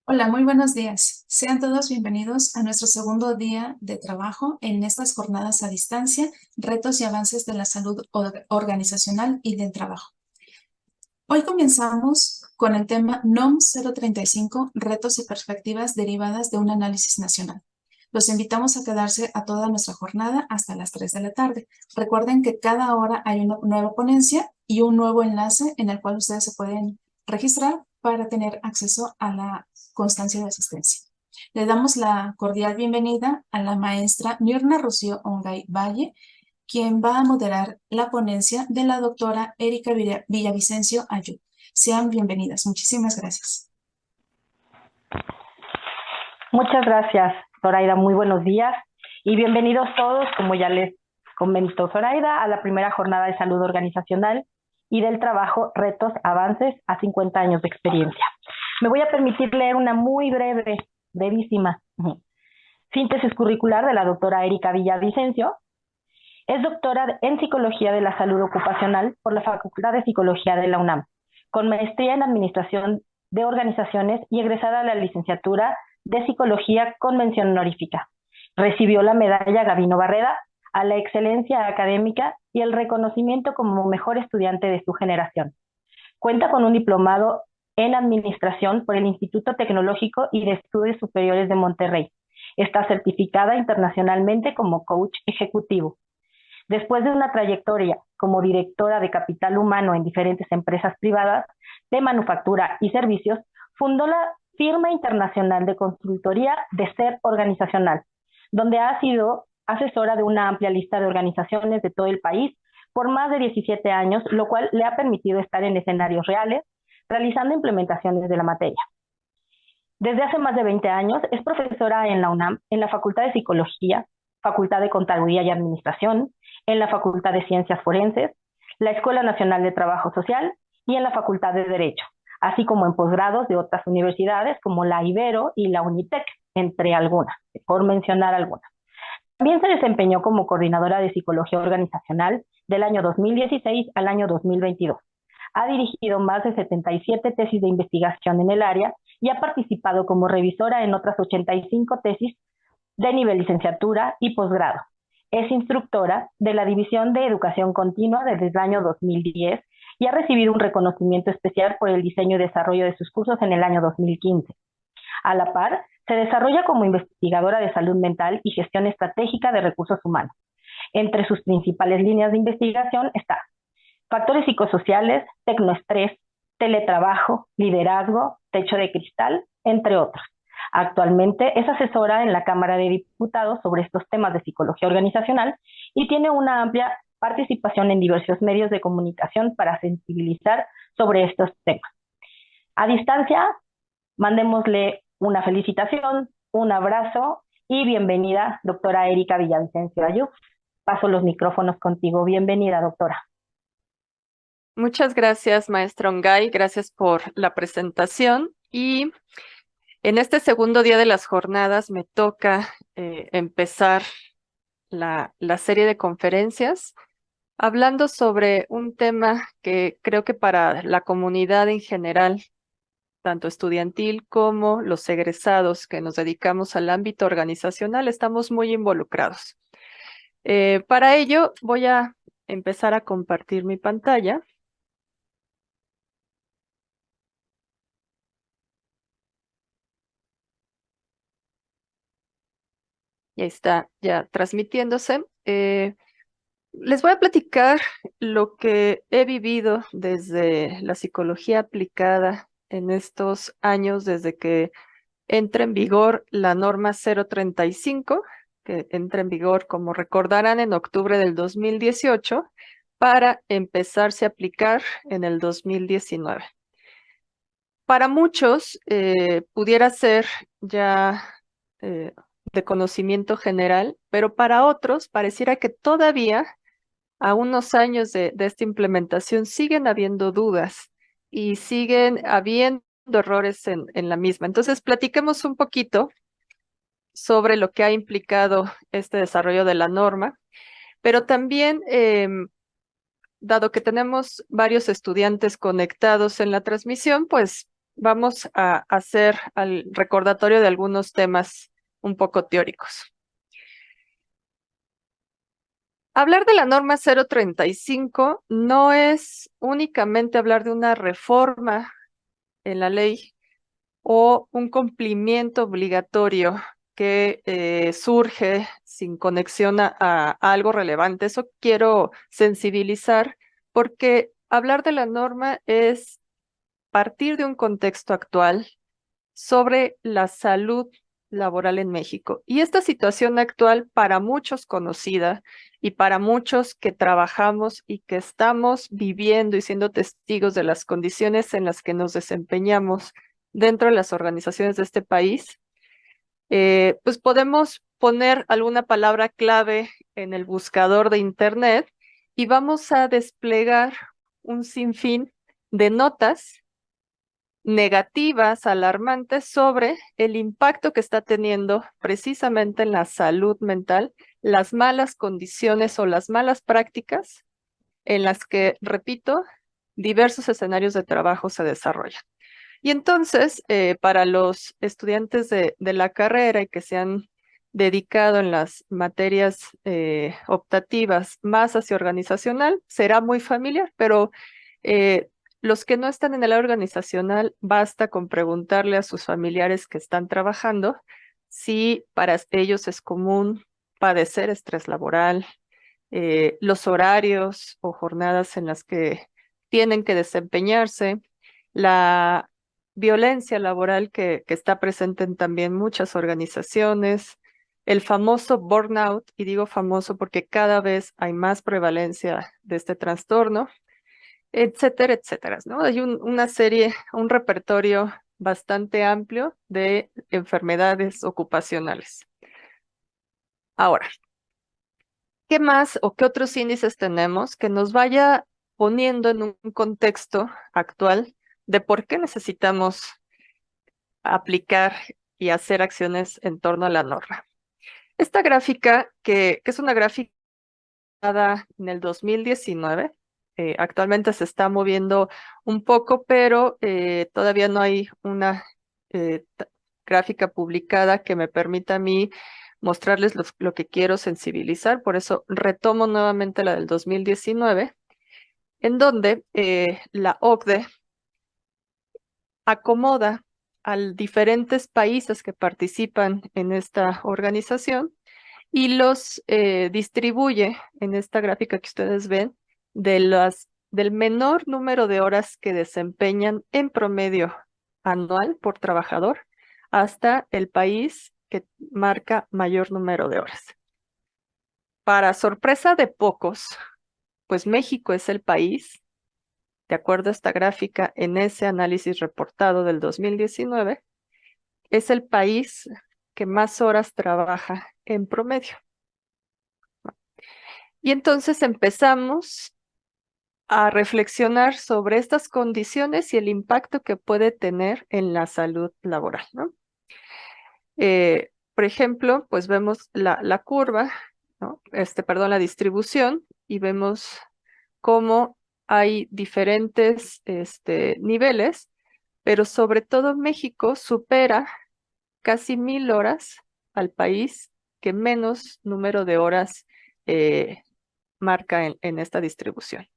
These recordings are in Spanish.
Hola, muy buenos días. Sean todos bienvenidos a nuestro segundo día de trabajo en estas jornadas a distancia, retos y avances de la salud organizacional y del trabajo. Hoy comenzamos con el tema NOM 035, retos y perspectivas derivadas de un análisis nacional. Los invitamos a quedarse a toda nuestra jornada hasta las 3 de la tarde. Recuerden que cada hora hay una nueva ponencia y un nuevo enlace en el cual ustedes se pueden registrar para tener acceso a la constancia de asistencia. Le damos la cordial bienvenida a la maestra Mirna Rocío Ongay Valle, quien va a moderar la ponencia de la doctora Erika Villavicencio Ayú. Sean bienvenidas. Muchísimas gracias. Muchas gracias, Zoraida. Muy buenos días y bienvenidos todos, como ya les comentó Zoraida, a la primera jornada de salud organizacional y del trabajo Retos, Avances a 50 años de experiencia. Me voy a permitir leer una muy brevísima síntesis curricular de la doctora Erika Villavicencio. Es doctora en Psicología de la Salud Ocupacional por la Facultad de Psicología de la UNAM, con maestría en Administración de Organizaciones y egresada a la licenciatura de Psicología con mención honorífica. Recibió la medalla Gabino Barreda a la excelencia académica y el reconocimiento como mejor estudiante de su generación. Cuenta con un diplomado en Administración por el Instituto Tecnológico y de Estudios Superiores de Monterrey. Está certificada internacionalmente como coach ejecutivo. Después de una trayectoria como directora de capital humano en diferentes empresas privadas de manufactura y servicios, fundó la firma internacional de consultoría de ser organizacional, donde ha sido asesora de una amplia lista de organizaciones de todo el país por más de 17 años, lo cual le ha permitido estar en escenarios reales, realizando implementaciones de la materia. Desde hace más de 20 años es profesora en la UNAM, en la Facultad de Psicología, Facultad de Contaduría y Administración, en la Facultad de Ciencias Forenses, la Escuela Nacional de Trabajo Social y en la Facultad de Derecho, así como en posgrados de otras universidades como la Ibero y la Unitec, entre algunas, por mencionar algunas. También se desempeñó como coordinadora de Psicología Organizacional del año 2016 al año 2022. Ha dirigido más de 77 tesis de investigación en el área y ha participado como revisora en otras 85 tesis de nivel licenciatura y posgrado. Es instructora de la División de Educación Continua desde el año 2010 y ha recibido un reconocimiento especial por el diseño y desarrollo de sus cursos en el año 2015. A la par, se desarrolla como investigadora de salud mental y gestión estratégica de recursos humanos. Entre sus principales líneas de investigación está factores psicosociales, tecnoestrés, teletrabajo, liderazgo, techo de cristal, entre otros. Actualmente es asesora en la Cámara de Diputados sobre estos temas de psicología organizacional y tiene una amplia participación en diversos medios de comunicación para sensibilizar sobre estos temas. A distancia, mandémosle una felicitación, un abrazo y bienvenida, doctora Erika Villavicencio Ayú. Paso los micrófonos contigo. Bienvenida, doctora. Muchas gracias, maestra Ongay. Gracias por la presentación. Y en este segundo día de las jornadas me toca empezar la serie de conferencias hablando sobre un tema que creo que para la comunidad en general, tanto estudiantil como los egresados que nos dedicamos al ámbito organizacional, estamos muy involucrados. Para ello voy a empezar a compartir mi pantalla. Ya está ya transmitiéndose. Les voy a platicar lo que he vivido desde la psicología aplicada en estos años, desde que entra en vigor la norma 035, que entra en vigor, como recordarán, en octubre del 2018, para empezarse a aplicar en el 2019. Para muchos pudiera ser ya de conocimiento general, pero para otros pareciera que todavía a unos años de esta implementación siguen habiendo dudas y siguen habiendo errores en la misma. Entonces, platiquemos un poquito sobre lo que ha implicado este desarrollo de la norma, pero también, dado que tenemos varios estudiantes conectados en la transmisión, pues vamos a hacer el recordatorio de algunos temas un poco teóricos. Hablar de la norma 035 no es únicamente hablar de una reforma en la ley o un cumplimiento obligatorio que surge sin conexión a algo relevante. Eso quiero sensibilizar porque hablar de la norma es partir de un contexto actual sobre la salud laboral en México. Y esta situación actual, para muchos conocida y para muchos que trabajamos y que estamos viviendo y siendo testigos de las condiciones en las que nos desempeñamos dentro de las organizaciones de este país, pues podemos poner alguna palabra clave en el buscador de Internet y vamos a desplegar un sinfín de notas negativas, alarmantes sobre el impacto que está teniendo precisamente en la salud mental, las malas condiciones o las malas prácticas en las que, repito, diversos escenarios de trabajo se desarrollan. Y entonces, para los estudiantes de la carrera y que se han dedicado en las materias optativas más hacia organizacional, será muy familiar, pero los que no están en el área organizacional, basta con preguntarle a sus familiares que están trabajando si para ellos es común padecer estrés laboral, los horarios o jornadas en las que tienen que desempeñarse, la violencia laboral que está presente en también muchas organizaciones, el famoso burnout, y digo famoso porque cada vez hay más prevalencia de este trastorno, etcétera, etcétera, ¿no? Hay una serie, un repertorio bastante amplio de enfermedades ocupacionales. Ahora, ¿qué más o qué otros índices tenemos que nos vaya poniendo en un contexto actual de por qué necesitamos aplicar y hacer acciones en torno a la norma? Esta gráfica, que es una gráfica dada en el 2019, actualmente se está moviendo un poco, pero todavía no hay una gráfica publicada que me permita a mí mostrarles lo que quiero sensibilizar. Por eso retomo nuevamente la del 2019, en donde la OCDE acomoda a diferentes países que participan en esta organización y los distribuye en esta gráfica que ustedes ven del menor número de horas que desempeñan en promedio anual por trabajador hasta el país que marca mayor número de horas. Para sorpresa de pocos, pues México es el país, de acuerdo a esta gráfica, en ese análisis reportado del 2019, es el país que más horas trabaja en promedio. Y entonces empezamos a reflexionar sobre estas condiciones y el impacto que puede tener en la salud laboral, ¿no? Por ejemplo, pues vemos la curva, ¿no? Perdón, la distribución, y vemos cómo hay diferentes niveles, pero sobre todo México supera casi 1000 horas al país que menos número de horas marca en esta distribución.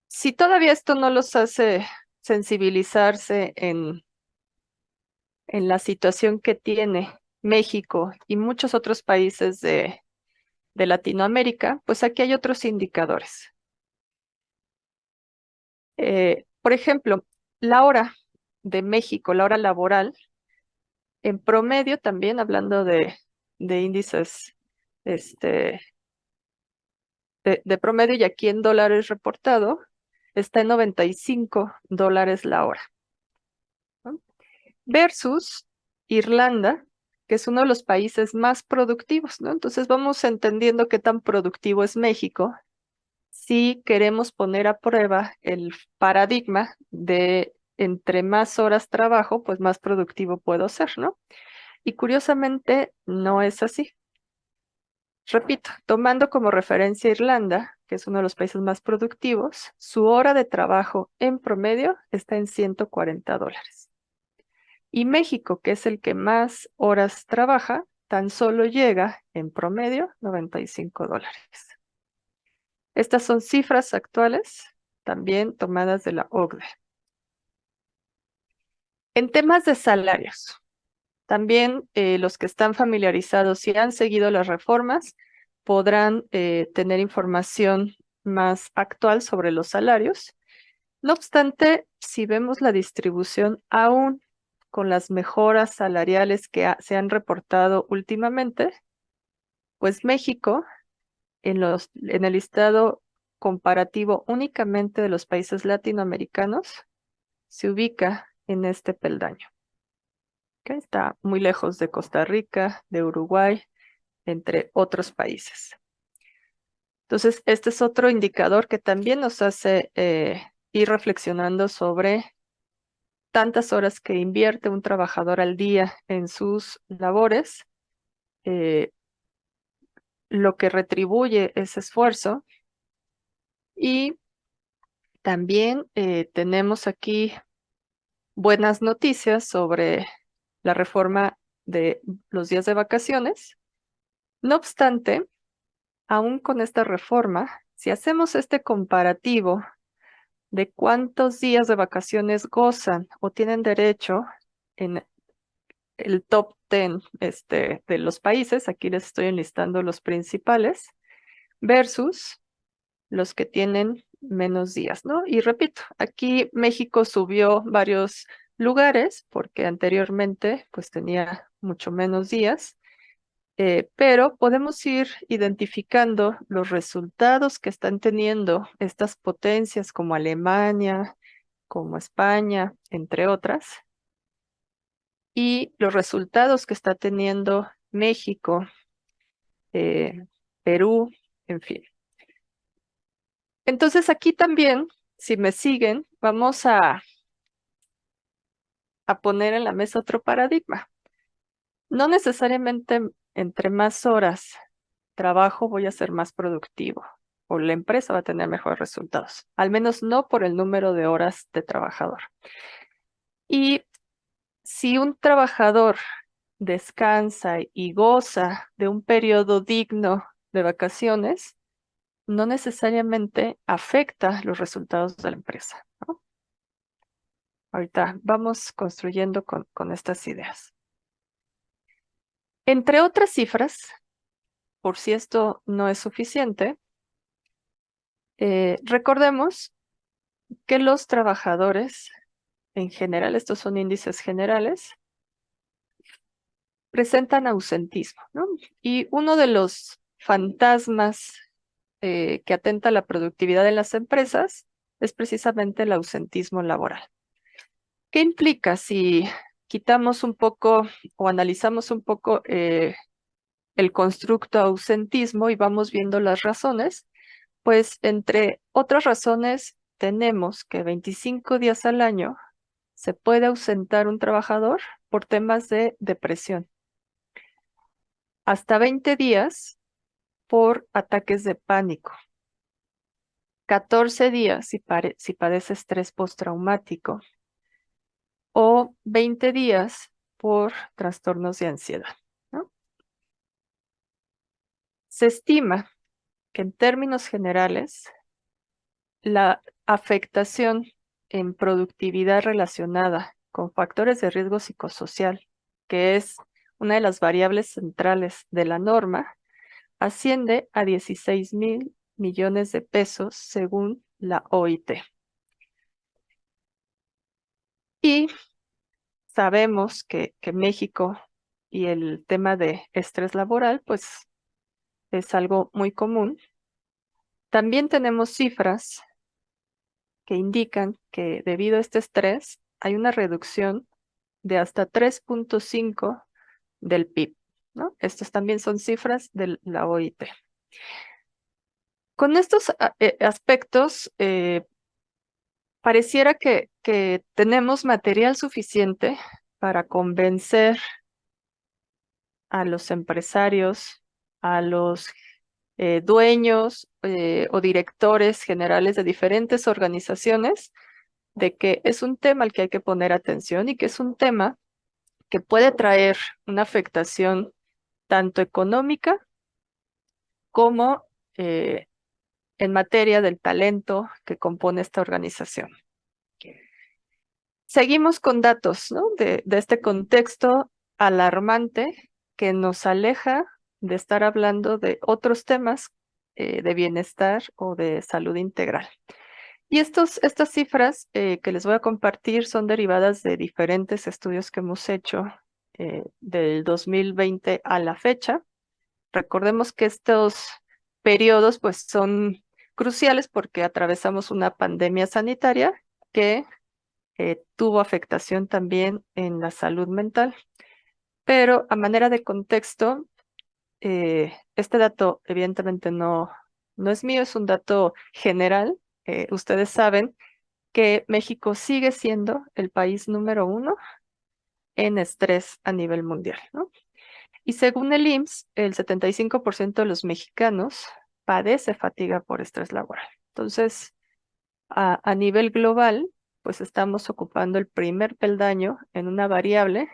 Si todavía esto no los hace sensibilizarse en la situación que tiene México y muchos otros países de Latinoamérica, pues aquí hay otros indicadores. Por ejemplo, la hora de México, la hora laboral, en promedio también, hablando de índices de promedio, y aquí en dólares reportado, está en $95 la hora, ¿no? Versus Irlanda, que es uno de los países más productivos, ¿no? Entonces vamos entendiendo qué tan productivo es México si queremos poner a prueba el paradigma de entre más horas trabajo, pues más productivo puedo ser, ¿no? Y curiosamente no es así. Repito, tomando como referencia Irlanda, que es uno de los países más productivos, su hora de trabajo en promedio está en $140. Y México, que es el que más horas trabaja, tan solo llega en promedio $95. Estas son cifras actuales, también tomadas de la OCDE. En temas de salarios, también los que están familiarizados y han seguido las reformas podrán tener información más actual sobre los salarios. No obstante, si vemos la distribución aún con las mejoras salariales que se han reportado últimamente, pues México, en el listado comparativo únicamente de los países latinoamericanos, se ubica en este peldaño. ¿Okay? Está muy lejos de Costa Rica, de Uruguay, entre otros países. Entonces, este es otro indicador que también nos hace ir reflexionando sobre tantas horas que invierte un trabajador al día en sus labores, eh, lo que retribuye ese esfuerzo. Y también tenemos aquí buenas noticias sobre la reforma de los días de vacaciones. No obstante, aún con esta reforma, si hacemos este comparativo de cuántos días de vacaciones gozan o tienen derecho en el top 10 de los países, aquí les estoy enlistando los principales, versus los que tienen menos días, ¿no? Y repito, aquí México subió varios lugares porque anteriormente pues tenía mucho menos días, pero podemos ir identificando los resultados que están teniendo estas potencias como Alemania, como España, entre otras, y los resultados que está teniendo México, Perú, en fin. Entonces aquí también, si me siguen, vamos a poner en la mesa otro paradigma. No necesariamente entre más horas trabajo voy a ser más productivo o la empresa va a tener mejores resultados, al menos no por el número de horas de trabajador. Y si un trabajador descansa y goza de un periodo digno de vacaciones, no necesariamente afecta los resultados de la empresa, ¿no? Ahorita vamos construyendo con estas ideas. Entre otras cifras, por si esto no es suficiente, recordemos que los trabajadores, en general, estos son índices generales, presentan ausentismo, ¿no? Y uno de los fantasmas que atenta a la productividad de las empresas es precisamente el ausentismo laboral. ¿Qué implica si quitamos un poco o analizamos un poco el constructo ausentismo y vamos viendo las razones? Pues entre otras razones tenemos que 25 días al año se puede ausentar un trabajador por temas de depresión. Hasta 20 días por ataques de pánico. 14 días si padece estrés postraumático. O 20 días por trastornos de ansiedad, ¿no? Se estima que en términos generales, la afectación en productividad relacionada con factores de riesgo psicosocial, que es una de las variables centrales de la norma, asciende a 16,000 millones de pesos según la OIT. Y sabemos que México y el tema de estrés laboral, pues es algo muy común. También tenemos cifras que indican que debido a este estrés hay una reducción de hasta 3.5 del PIB, ¿no? Estos también son cifras de la OIT. Con estos aspectos, pareciera que tenemos material suficiente para convencer a los empresarios, a los dueños o directores generales de diferentes organizaciones de que es un tema al que hay que poner atención y que es un tema que puede traer una afectación tanto económica como en materia del talento que compone esta organización. Seguimos con datos, ¿no? de este contexto alarmante que nos aleja de estar hablando de otros temas de bienestar o de salud integral. Y estas cifras que les voy a compartir son derivadas de diferentes estudios que hemos hecho del 2020 a la fecha. Recordemos que estos periodos pues son cruciales porque atravesamos una pandemia sanitaria que tuvo afectación también en la salud mental. Pero a manera de contexto, este dato evidentemente no es mío, es un dato general. Ustedes saben que México sigue siendo el país número 1 en estrés a nivel mundial, ¿no? Y según el IMSS, el 75% de los mexicanos padece fatiga por estrés laboral. Entonces, a nivel global, pues estamos ocupando el primer peldaño en una variable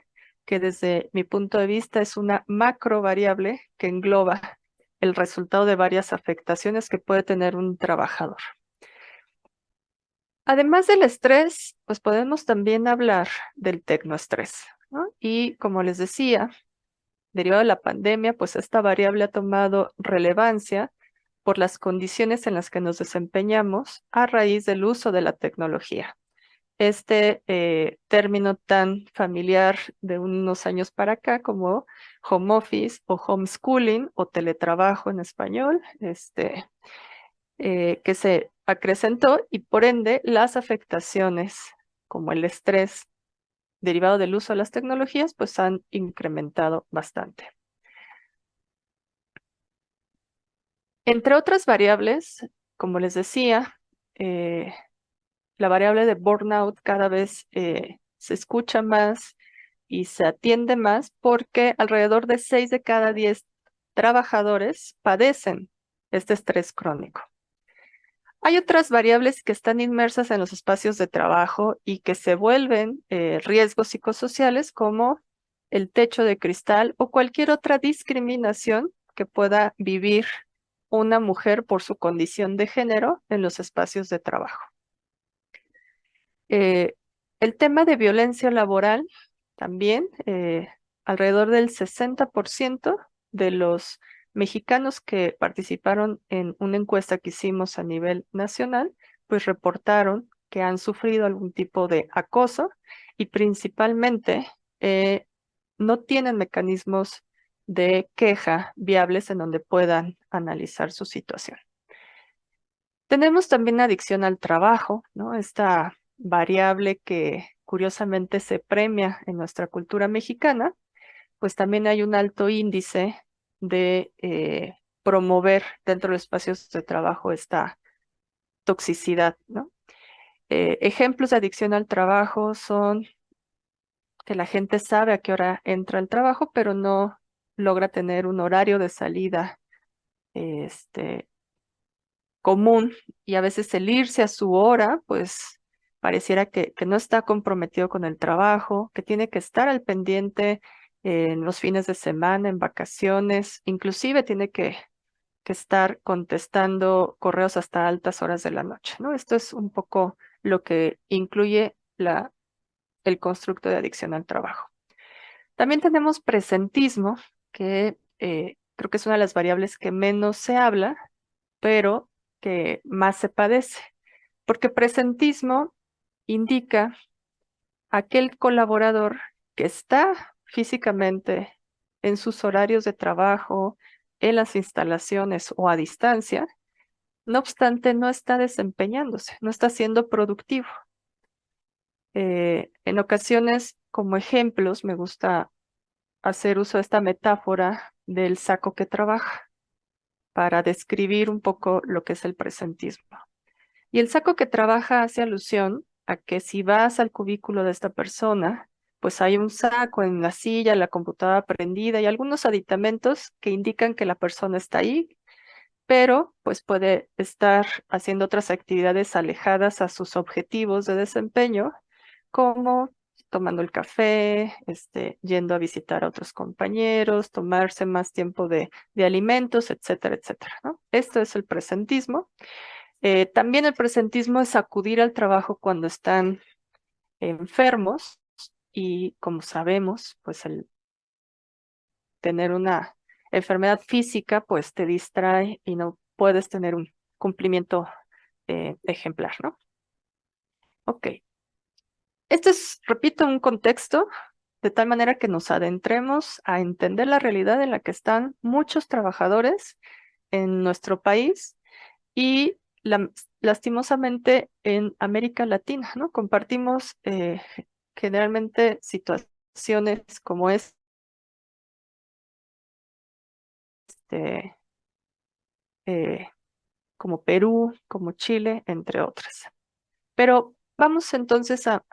que desde mi punto de vista es una macro variable que engloba el resultado de varias afectaciones que puede tener un trabajador. Además del estrés, pues podemos también hablar del tecnoestrés, ¿no? Y como les decía, derivado de la pandemia, pues esta variable ha tomado relevancia por las condiciones en las que nos desempeñamos a raíz del uso de la tecnología. Este término tan familiar de unos años para acá como home office o homeschooling o teletrabajo en español, que se acrecentó y por ende las afectaciones como el estrés derivado del uso de las tecnologías pues han incrementado bastante. Entre otras variables, como les decía, la variable de burnout cada vez se escucha más y se atiende más porque alrededor de 6 de cada 10 trabajadores padecen este estrés crónico. Hay otras variables que están inmersas en los espacios de trabajo y que se vuelven riesgos psicosociales como el techo de cristal o cualquier otra discriminación que pueda vivir una mujer por su condición de género en los espacios de trabajo. El tema de violencia laboral también, alrededor del 60% de los mexicanos que participaron en una encuesta que hicimos a nivel nacional, pues reportaron que han sufrido algún tipo de acoso y principalmente no tienen mecanismos de queja viables en donde puedan analizar su situación. Tenemos también adicción al trabajo, ¿no? Esta variable que curiosamente se premia en nuestra cultura mexicana, pues también hay un alto índice de promover dentro de los espacios de trabajo esta toxicidad, ¿no? Ejemplos de adicción al trabajo son que la gente sabe a qué hora entra al trabajo, pero no logra tener un horario de salida común y a veces el irse a su hora, pues pareciera que no está comprometido con el trabajo, que tiene que estar al pendiente en los fines de semana, en vacaciones, inclusive tiene que estar contestando correos hasta altas horas de la noche, ¿no? Esto es un poco lo que incluye el constructo de adicción al trabajo. También tenemos presentismo, que creo que es una de las variables que menos se habla, pero que más se padece, porque presentismo indica aquel colaborador que está físicamente en sus horarios de trabajo, en las instalaciones o a distancia, no obstante, no está desempeñándose, no está siendo productivo. En ocasiones, como ejemplos, me gusta hacer uso de esta metáfora del saco que trabaja para describir un poco lo que es el presentismo. Y el saco que trabaja hace alusión a que si vas al cubículo de esta persona, pues hay un saco en la silla, la computadora prendida y algunos aditamentos que indican que la persona está ahí, pero pues puede estar haciendo otras actividades alejadas a sus objetivos de desempeño, como tomando el café, yendo a visitar a otros compañeros, tomarse más tiempo de alimentos, etcétera, etcétera, ¿no? Esto es el presentismo. También el presentismo es acudir al trabajo cuando están enfermos y como sabemos, pues el tener una enfermedad física, pues te distrae y no puedes tener un cumplimiento ejemplar, ¿no? Ok. Este es, repito, un contexto de tal manera que nos adentremos a entender la realidad en la que están muchos trabajadores en nuestro país y lastimosamente en América Latina, ¿no? Compartimos generalmente situaciones como este, eh, como Perú, como Chile, entre otras. Pero vamos entonces a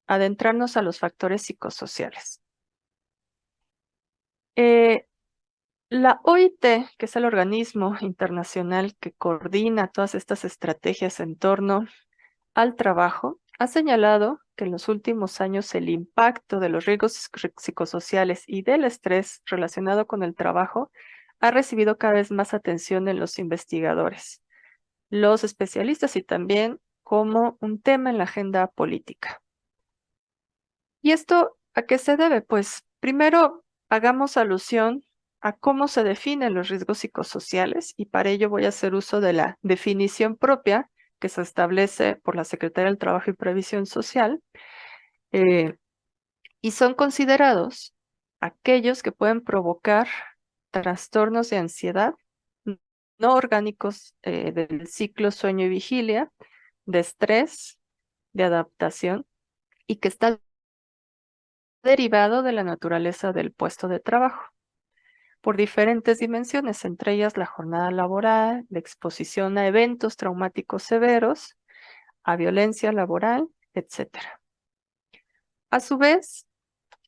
adentrarnos a los factores psicosociales. La OIT, que es el organismo internacional que coordina todas estas estrategias en torno al trabajo, ha señalado que en los últimos años el impacto de los riesgos psicosociales y del estrés relacionado con el trabajo ha recibido cada vez más atención en los investigadores, los especialistas y también como un tema en la agenda política. ¿Y esto a qué se debe? Pues primero hagamos alusión a cómo se definen los riesgos psicosociales y para ello voy a hacer uso de la definición propia que se establece por la Secretaría del Trabajo y Previsión Social eh, y son considerados aquellos que pueden provocar trastornos de ansiedad no orgánicos del ciclo sueño y vigilia, de estrés, de adaptación y que está derivado de la naturaleza del puesto de trabajo, por diferentes dimensiones, entre ellas la jornada laboral, la exposición a eventos traumáticos severos, a violencia laboral, etc. A su vez,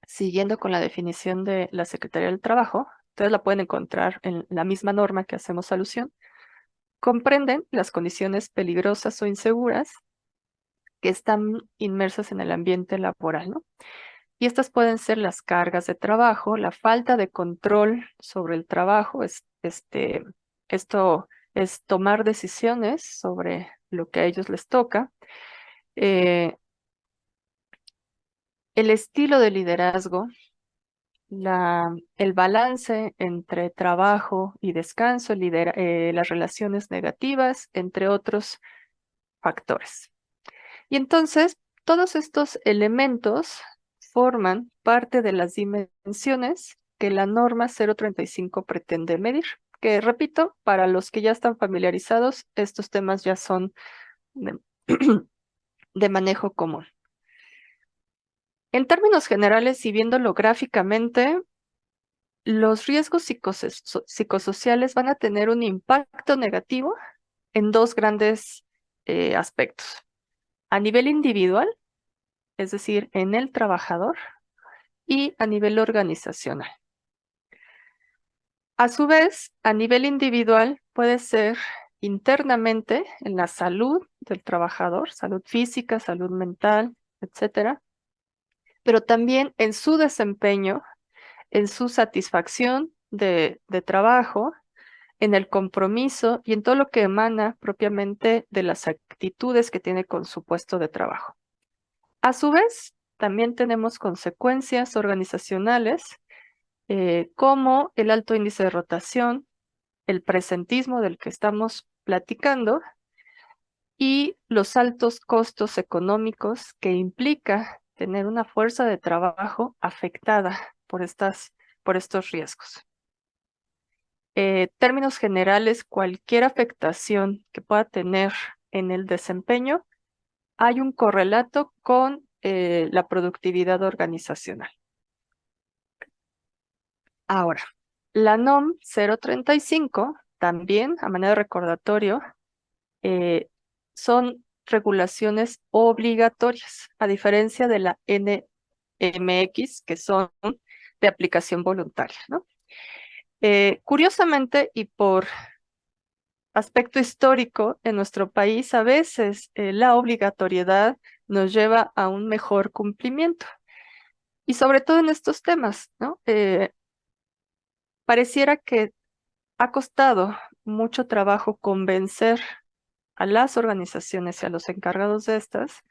siguiendo con la definición de la Secretaría del Trabajo, ustedes la pueden encontrar en la misma norma que hacemos alusión, comprenden las condiciones peligrosas o inseguras que están inmersas en el ambiente laboral, ¿no? Y estas pueden ser las cargas de trabajo, la falta de control sobre el trabajo, esto es tomar decisiones sobre lo que a ellos les toca, eh, el estilo de liderazgo, el balance entre trabajo y descanso, las relaciones negativas, entre otros factores. Y entonces, todos estos elementos forman parte de las dimensiones que la norma 035 pretende medir, que repito, para los que ya están familiarizados, estos temas ya son de, de manejo común. En términos generales y viéndolo gráficamente, los riesgos psicosociales van a tener un impacto negativo en dos grandes aspectos. A nivel individual, es decir, en el trabajador, y a nivel organizacional. A su vez, a nivel individual, puede ser internamente en la salud del trabajador, salud física, salud mental, etcétera, pero también en su desempeño, en su satisfacción de trabajo, en el compromiso y en todo lo que emana propiamente de las actitudes que tiene con su puesto de trabajo. A su vez, también tenemos consecuencias organizacionales como el alto índice de rotación, el presentismo del que estamos platicando y los altos costos económicos que implica tener una fuerza de trabajo afectada por estos riesgos. Términos generales, cualquier afectación que pueda tener en el desempeño, hay un correlato con la productividad organizacional. Ahora, la NOM 035, también a manera de recordatorio, son regulaciones obligatorias, a diferencia de la NMX, que son de aplicación voluntaria, ¿no? Curiosamente, y por aspecto histórico, en nuestro país a veces la obligatoriedad nos lleva a un mejor cumplimiento. Y sobre todo en estos temas, ¿no? Pareciera que ha costado mucho trabajo convencer a las organizaciones y a los encargados de estas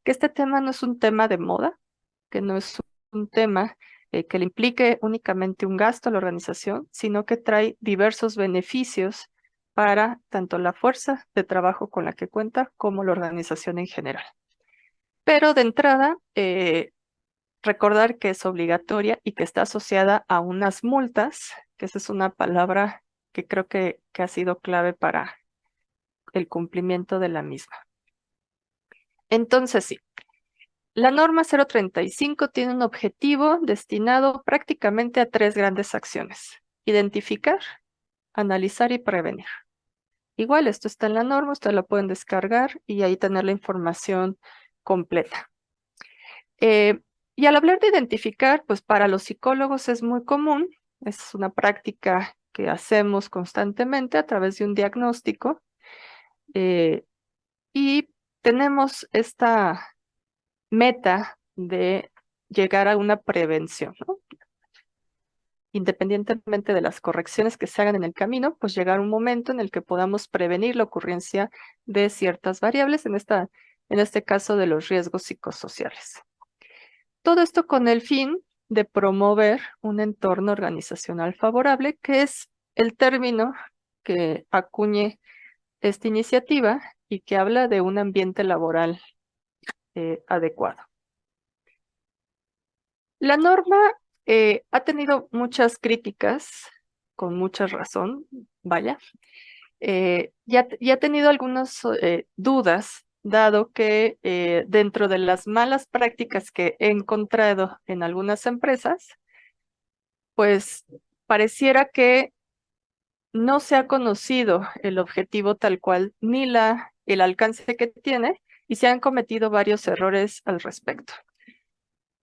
que este tema no es un tema de moda, que no es un tema que le implique únicamente un gasto a la organización, sino que trae diversos beneficios para tanto la fuerza de trabajo con la que cuenta como la organización en general. Pero de entrada, recordar que es obligatoria y que está asociada a unas multas, que esa es una palabra que creo que ha sido clave para el cumplimiento de la misma. Entonces, sí, la norma 035 tiene un objetivo destinado prácticamente a 3 grandes acciones: identificar, analizar y prevenir. Igual, esto está en la norma, ustedes la pueden descargar y ahí tener la información completa. Y al hablar de identificar, pues para los psicólogos es muy común, es una práctica que hacemos constantemente a través de un diagnóstico, y tenemos esta meta de llegar a una prevención, ¿no? Independientemente de las correcciones que se hagan en el camino, pues llegar a un momento en el que podamos prevenir la ocurrencia de ciertas variables, en este caso de los riesgos psicosociales. Todo esto con el fin de promover un entorno organizacional favorable, que es el término que acuñe esta iniciativa y que habla de un ambiente laboral adecuado. La norma ha tenido muchas críticas, con mucha razón, vaya, y ha tenido algunas dudas, dado que dentro de las malas prácticas que he encontrado en algunas empresas, pues pareciera que no se ha conocido el objetivo tal cual, ni el alcance que tiene, y se han cometido varios errores al respecto.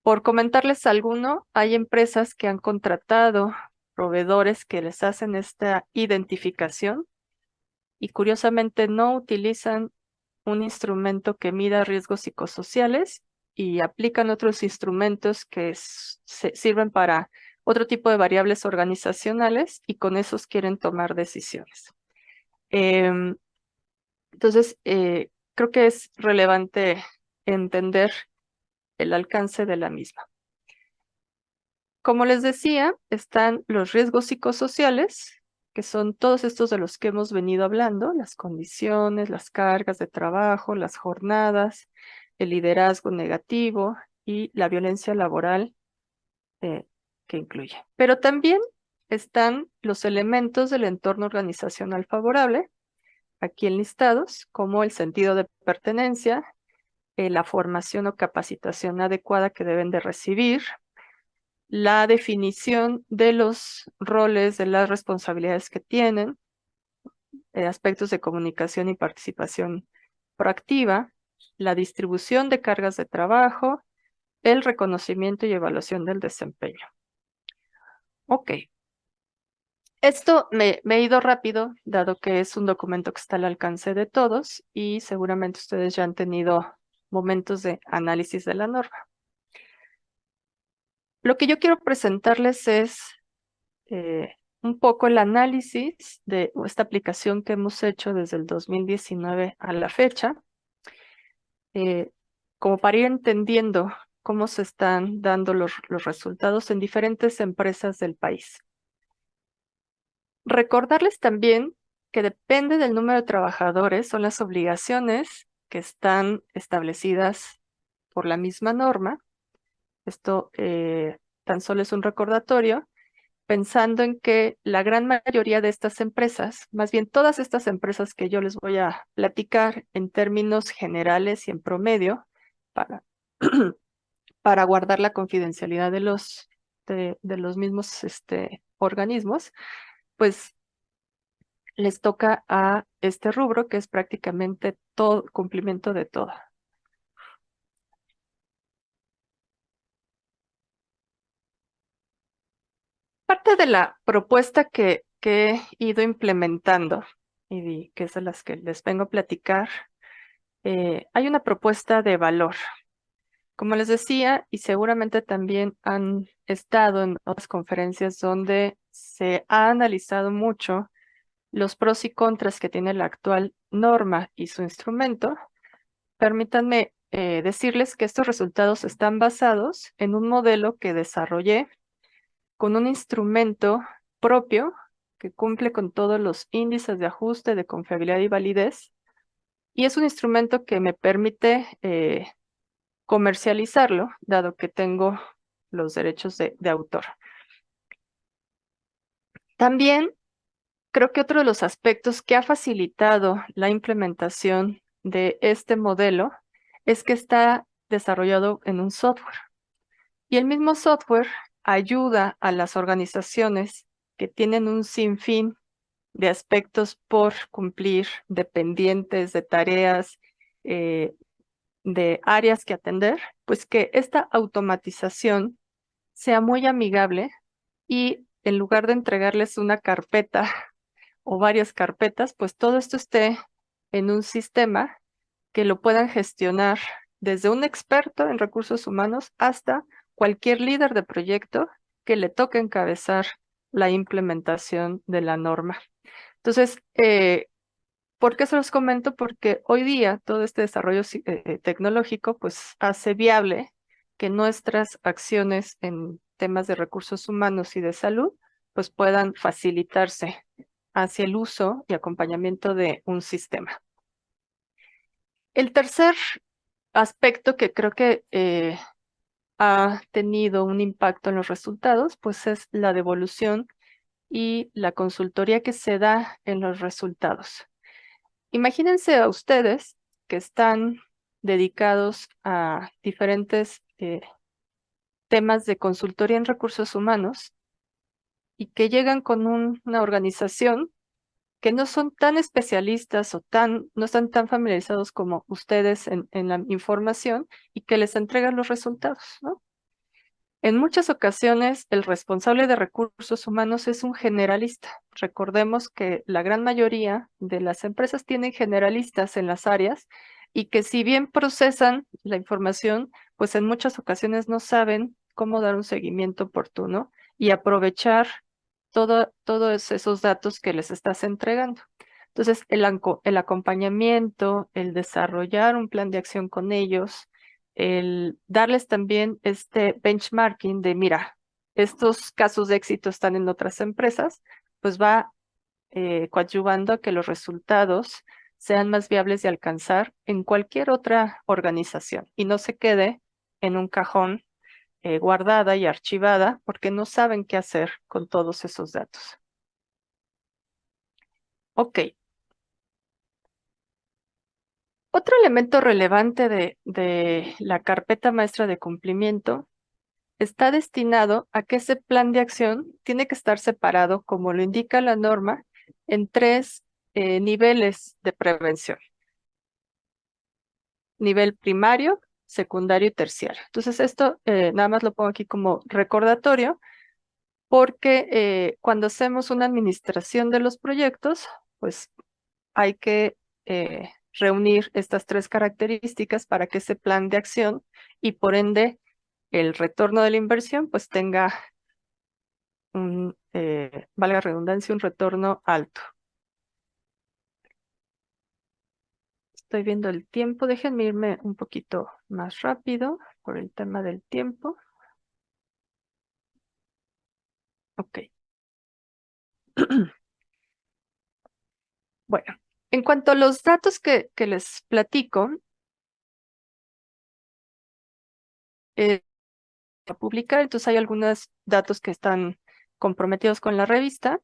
Por comentarles alguno, hay empresas que han contratado proveedores que les hacen esta identificación y curiosamente no utilizan un instrumento que mida riesgos psicosociales y aplican otros instrumentos que sirven para otro tipo de variables organizacionales y con esos quieren tomar decisiones. Entonces, creo que es relevante entender el alcance de la misma. Como les decía, están los riesgos psicosociales, que son todos estos de los que hemos venido hablando: las condiciones, las cargas de trabajo, las jornadas, el liderazgo negativo y la violencia laboral que incluye. Pero también están los elementos del entorno organizacional favorable, aquí enlistados, como el sentido de pertenencia, la formación o capacitación adecuada que deben de recibir, la definición de los roles, de las responsabilidades que tienen, aspectos de comunicación y participación proactiva, la distribución de cargas de trabajo, el reconocimiento y evaluación del desempeño. Ok. Esto me he ido rápido, dado que es un documento que está al alcance de todos y seguramente ustedes ya han tenido momentos de análisis de la norma. Lo que yo quiero presentarles es un poco el análisis de esta aplicación que hemos hecho desde el 2019 a la fecha, como para ir entendiendo cómo se están dando los resultados en diferentes empresas del país. Recordarles también que depende del número de trabajadores, son las obligaciones que están establecidas por la misma norma. Esto tan solo es un recordatorio. pensando en que la gran mayoría de estas empresas, más bien todas estas empresas que yo les voy a platicar en términos generales y en promedio, para, para guardar la confidencialidad de los mismos organismos, pues les toca a este rubro que es prácticamente todo cumplimiento de todo. Parte de la propuesta que he ido implementando y que es de las que les vengo a platicar, hay una propuesta de valor. Como les decía, y seguramente también han estado en otras conferencias donde se ha analizado mucho los pros y contras que tiene la actual norma y su instrumento, permítanme decirles que estos resultados están basados en un modelo que desarrollé con un instrumento propio que cumple con todos los índices de ajuste, de confiabilidad y validez, y es un instrumento que me permite comercializarlo, dado que tengo los derechos de autor. También creo que otro de los aspectos que ha facilitado la implementación de este modelo es que está desarrollado en un software. Y el mismo software ayuda a las organizaciones que tienen un sinfín de aspectos por cumplir, de pendientes, de tareas, de áreas que atender, pues que esta automatización sea muy amigable y en lugar de entregarles una carpeta o varias carpetas, pues todo esto esté en un sistema que lo puedan gestionar desde un experto en recursos humanos hasta cualquier líder de proyecto que le toque encabezar la implementación de la norma. Entonces, ¿por qué se los comento? Porque hoy día todo este desarrollo tecnológico pues hace viable que nuestras acciones en temas de recursos humanos y de salud pues puedan facilitarse hacia el uso y acompañamiento de un sistema. El tercer aspecto que creo que ha tenido un impacto en los resultados pues es la devolución y la consultoría que se da en los resultados. Imagínense a ustedes que están dedicados a diferentes temas de consultoría en recursos humanos y que llegan con una organización que no son tan especialistas o no están tan familiarizados como ustedes en la información y que les entregan los resultados, ¿no? En muchas ocasiones, el responsable de recursos humanos es un generalista. Recordemos que la gran mayoría de las empresas tienen generalistas en las áreas y que si bien procesan la información, pues en muchas ocasiones no saben cómo dar un seguimiento oportuno y aprovechar todos esos datos que les estás entregando. Entonces, el acompañamiento, el desarrollar un plan de acción con ellos, el darles también este benchmarking de, mira, estos casos de éxito están en otras empresas, pues va coadyuvando a que los resultados sean más viables de alcanzar en cualquier otra organización y no se quede en un cajón guardada y archivada porque no saben qué hacer con todos esos datos. Ok. Otro elemento relevante de la carpeta maestra de cumplimiento está destinado a que ese plan de acción tiene que estar separado, como lo indica la norma, en tres niveles de prevención. Nivel primario, secundario y terciario. Entonces esto nada más lo pongo aquí como recordatorio porque cuando hacemos una administración de los proyectos, pues hay que reunir estas tres características para que ese plan de acción y por ende el retorno de la inversión pues tenga valga la redundancia, un retorno alto. Estoy viendo el tiempo, déjenme irme un poquito más rápido por el tema del tiempo. Ok. Bueno, en cuanto a los datos que les platico, a publicar, entonces hay algunos datos que están comprometidos con la revista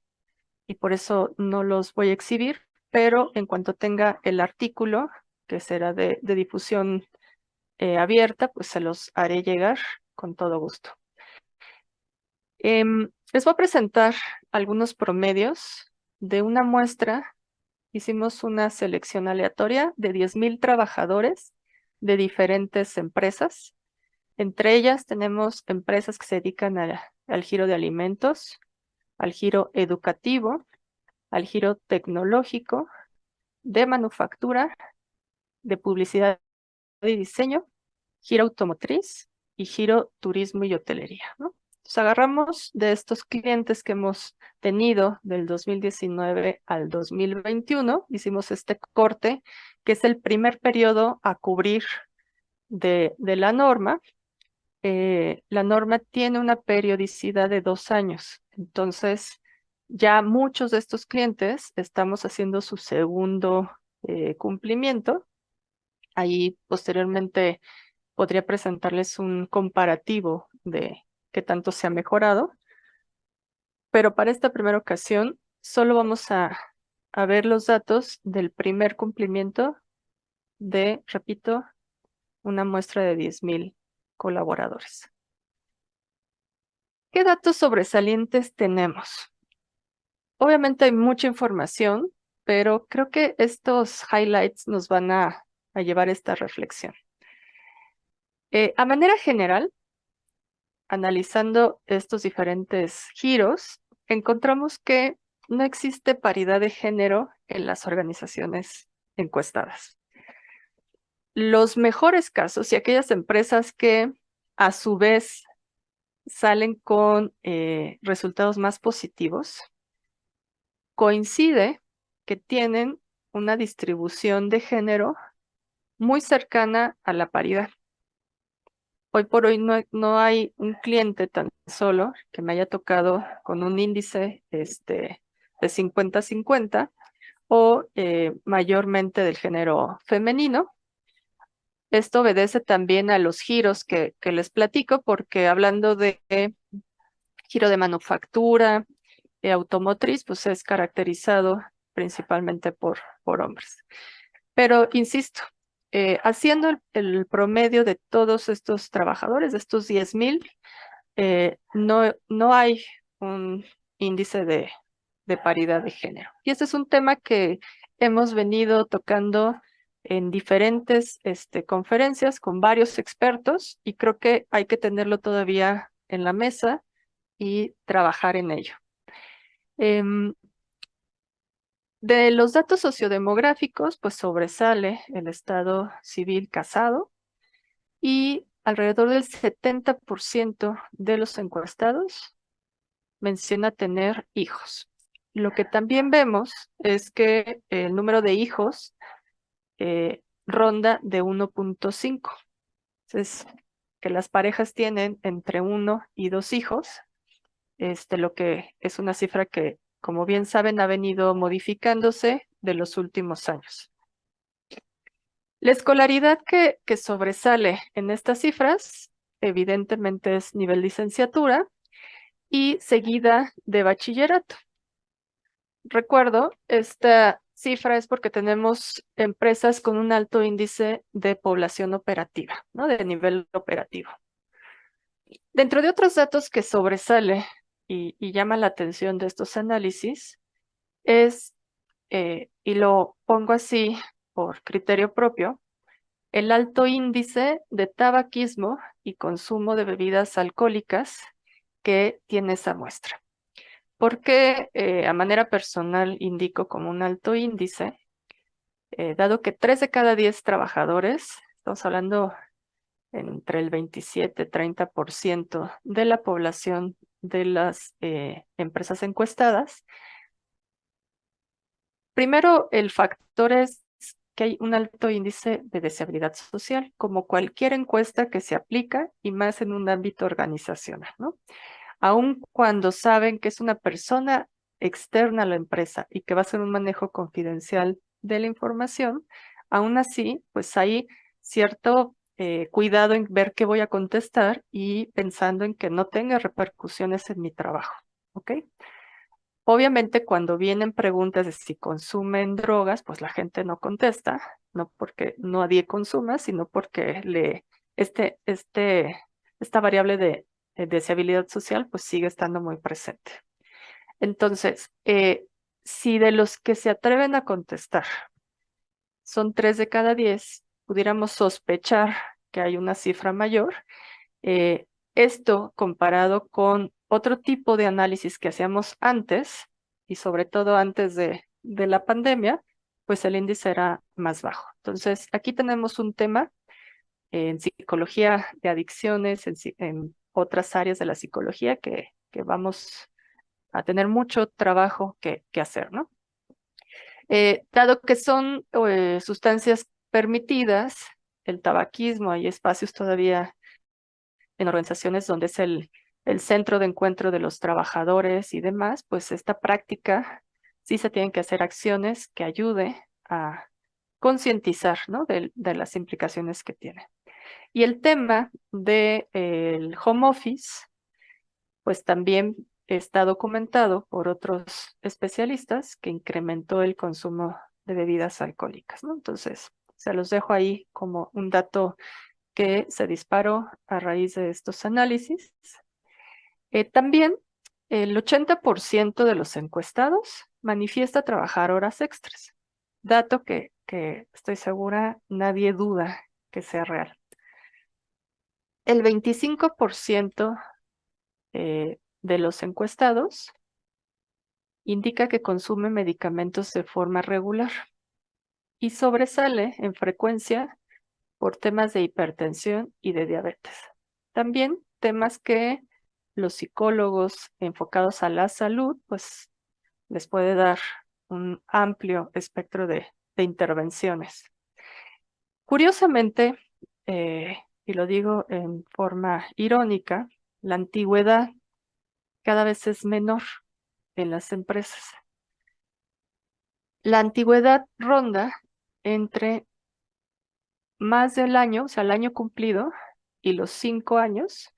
y por eso no los voy a exhibir, pero en cuanto tenga el artículo, que será de difusión abierta, pues se los haré llegar con todo gusto. Les voy a presentar algunos promedios de una muestra. Hicimos una selección aleatoria de 10,000 trabajadores de diferentes empresas. Entre ellas tenemos empresas que se dedican al giro de alimentos, al giro educativo, al giro tecnológico, de manufactura, de publicidad y diseño, giro automotriz y giro turismo y hotelería, ¿no? Entonces agarramos de estos clientes que hemos tenido del 2019 al 2021, hicimos este corte, que es el primer periodo a cubrir de la norma. La norma tiene una periodicidad de 2 años, entonces ya muchos de estos clientes estamos haciendo su segundo cumplimiento. Ahí posteriormente podría presentarles un comparativo de qué tanto se ha mejorado, pero para esta primera ocasión solo vamos a ver los datos del primer cumplimiento de, repito, una muestra de 10,000 colaboradores. ¿Qué datos sobresalientes tenemos? Obviamente hay mucha información, pero creo que estos highlights nos van a llevar esta reflexión. A manera general, analizando estos diferentes giros, encontramos que no existe paridad de género en las organizaciones encuestadas. Los mejores casos y aquellas empresas que a su vez salen con resultados más positivos, coincide que tienen una distribución de género muy cercana a la paridad. Hoy por hoy no hay un cliente tan solo que me haya tocado con un índice de 50-50 o mayormente del género femenino. Esto obedece también a los giros que les platico, porque hablando de giro de manufactura, automotriz, pues es caracterizado principalmente por hombres. Pero insisto, haciendo el promedio de todos estos trabajadores, de estos 10,000, no hay un índice de paridad de género. Y este es un tema que hemos venido tocando en diferentes conferencias con varios expertos y creo que hay que tenerlo todavía en la mesa y trabajar en ello. De los datos sociodemográficos, pues sobresale el estado civil casado y alrededor del 70% de los encuestados menciona tener hijos. Lo que también vemos es que el número de hijos ronda de 1.5. Entonces, que las parejas tienen entre 1 y 2 hijos, lo que es una cifra que, como bien saben, ha venido modificándose de los últimos años. La escolaridad que sobresale en estas cifras, evidentemente es nivel licenciatura y seguida de bachillerato. Recuerdo, esta cifra es porque tenemos empresas con un alto índice de población operativa, ¿no? De nivel operativo. Dentro de otros datos que sobresale y llama la atención de estos análisis es, y lo pongo así por criterio propio, el alto índice de tabaquismo y consumo de bebidas alcohólicas que tiene esa muestra. ¿Por qué a manera personal indico como un alto índice? Dado que 3 de cada 10 trabajadores, estamos hablando entre el 27-30% de la población de las empresas encuestadas. Primero, el factor es que hay un alto índice de deseabilidad social, como cualquier encuesta que se aplica y más en un ámbito organizacional, ¿no? Aun cuando saben que es una persona externa a la empresa y que va a hacer un manejo confidencial de la información, aún así, pues hay cierto cuidado en ver qué voy a contestar y pensando en que no tenga repercusiones en mi trabajo. ¿ok? Obviamente, cuando vienen preguntas de si consumen drogas, pues la gente no contesta, no porque nadie consuma, sino porque esta variable de deseabilidad social, pues sigue estando muy presente. Entonces, si de los que se atreven a contestar son 3 de cada 10, pudiéramos sospechar que hay una cifra mayor. Esto comparado con otro tipo de análisis que hacíamos antes, y sobre todo antes de la pandemia, pues el índice era más bajo. Entonces, aquí tenemos un tema en psicología de adicciones, en otras áreas de la psicología que vamos a tener mucho trabajo que hacer, ¿no? Dado que son sustancias permitidas, el tabaquismo, hay espacios todavía en organizaciones donde es el centro de encuentro de los trabajadores y demás, pues esta práctica sí se tienen que hacer acciones que ayude a concientizar, ¿no? de las implicaciones que tiene. Y el tema del home office, pues también está documentado por otros especialistas que incrementó el consumo de bebidas alcohólicas, ¿no? Entonces, se los dejo ahí como un dato que se disparó a raíz de estos análisis. También el 80% de los encuestados manifiesta trabajar horas extras, dato que estoy segura nadie duda que sea real. El 25% de los encuestados indica que consume medicamentos de forma regular y sobresale en frecuencia por temas de hipertensión y de diabetes. También temas que los psicólogos enfocados a la salud, pues les puede dar un amplio espectro de intervenciones. Curiosamente, y lo digo en forma irónica, la antigüedad cada vez es menor en las empresas. La antigüedad ronda entre más del año, o sea, el año cumplido y los 5 años,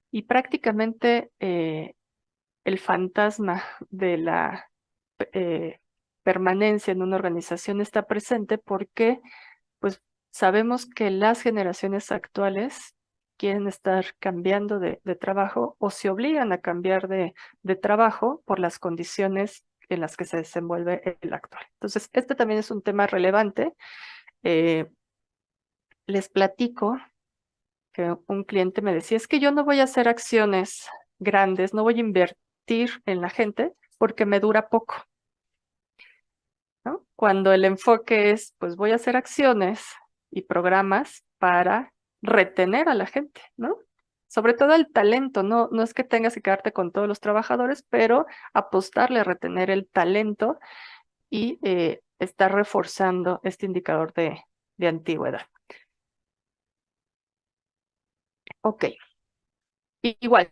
y prácticamente el fantasma de la permanencia en una organización está presente porque, pues, sabemos que las generaciones actuales quieren estar cambiando de trabajo o se obligan a cambiar de trabajo por las condiciones en las que se desenvuelve el actual. Entonces, este también es un tema relevante. Eh, Les platico que un cliente me decía, es que yo no voy a hacer acciones grandes, no voy a invertir en la gente porque me dura poco, ¿no? Cuando el enfoque es, pues voy a hacer acciones y programas para retener a la gente, ¿no? Sobre todo el talento, no es que tengas que quedarte con todos los trabajadores, pero apostarle a retener el talento y estar reforzando este indicador de antigüedad. Ok, igual,